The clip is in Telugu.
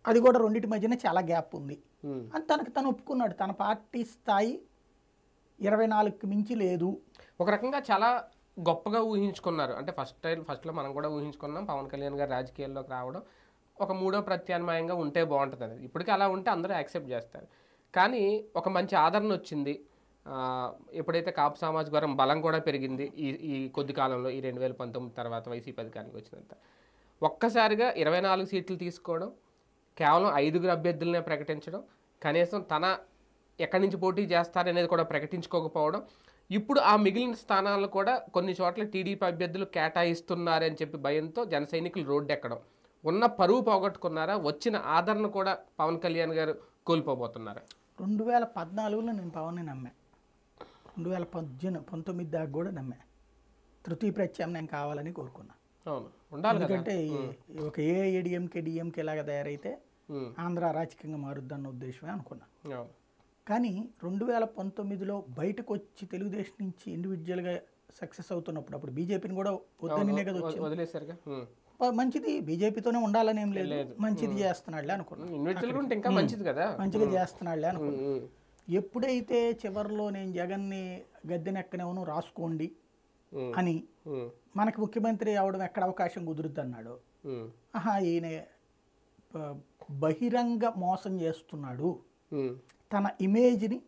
అది కూడా రెండింటి మధ్యన చాలా గ్యాప్ ఉంది అని తను ఒప్పుకున్నాడు. తన పార్టీ స్థాయి 24కి మించి లేదు. ఒక రకంగా చాలా గొప్పగా ఊహించుకున్నారు. అంటే ఫస్ట్లో మనం కూడా ఊహించుకున్నాం పవన్ కళ్యాణ్ గారు రాజకీయాల్లోకి రావడం ఒక మూడో ప్రత్యామ్నాయంగా ఉంటే బాగుంటుంది అనేది. ఇప్పటికీ అలా ఉంటే అందరూ యాక్సెప్ట్ చేస్తారు. కానీ ఒక మంచి ఆదరణ వచ్చింది. ఎప్పుడైతే కాపు సామాజిక వర్గం బలం కూడా పెరిగింది ఈ కొద్ది కాలంలో, ఈ 2019 తర్వాత వైసీపీ అధికారానికి వచ్చినంత, ఒక్కసారిగా 24 సీట్లు తీసుకోవడం, కేవలం 5 అభ్యర్థులనే ప్రకటించడం, కనీసం తన ఎక్కడి నుంచి పోటీ చేస్తారనేది కూడా ప్రకటించుకోకపోవడం, ఇప్పుడు ఆ మిగిలిన స్థానాలను కూడా కొన్ని చోట్ల టీడీపీ అభ్యర్థులు కేటాయిస్తున్నారని చెప్పి భయంతో జన సైనికులు రోడ్డు ఎక్కడం, ఉన్న పరువు పోగొట్టుకున్నారా? వచ్చిన ఆదరణ కూడా పవన్ కళ్యాణ్ గారు కోల్పోబోతున్నారా? 2014లో నేను పవన్ని నమ్మా, 2019 దాకా కూడా నమ్మా. తృతీయ ప్రత్యామ్నాయం కావాలని కోరుకున్నా. అవును, ఉండాలి. ఎందుకంటే ఒక ఏఐఏడిఎంకే డిఎంకే లాగా తయారైతే ఆంధ్ర రాజకీయంగా మారుద్దన్న ఉద్దేశమే అనుకున్నా. కానీ 2019లో బయటకు వచ్చి తెలుగుదేశం నుంచి ఇండివిజువల్గా సక్సెస్ అవుతున్నప్పుడు, అప్పుడు బీజేపీని కూడా వద్దనినే కదా వచ్చింది, వదిలేసారుగా. మంచిది బీజేపీతోనే ఉండాలని ఏం లేదు, మంచిది చేస్తున్నాడులే అనుకున్నా, మంచిగా చేస్తున్నాడులే అనుకున్నా. ఎప్పుడైతే చివరిలో నేను జగన్ని గద్దెనెక్కనేవను రాసుకోండి అని మనకి ముఖ్యమంత్రి అవడం ఎక్కడ అవకాశం కుదురుద్ది అన్నాడు, ఈయన బహిరంగ మోసం చేస్తున్నాడు, తన ఇమేజ్ని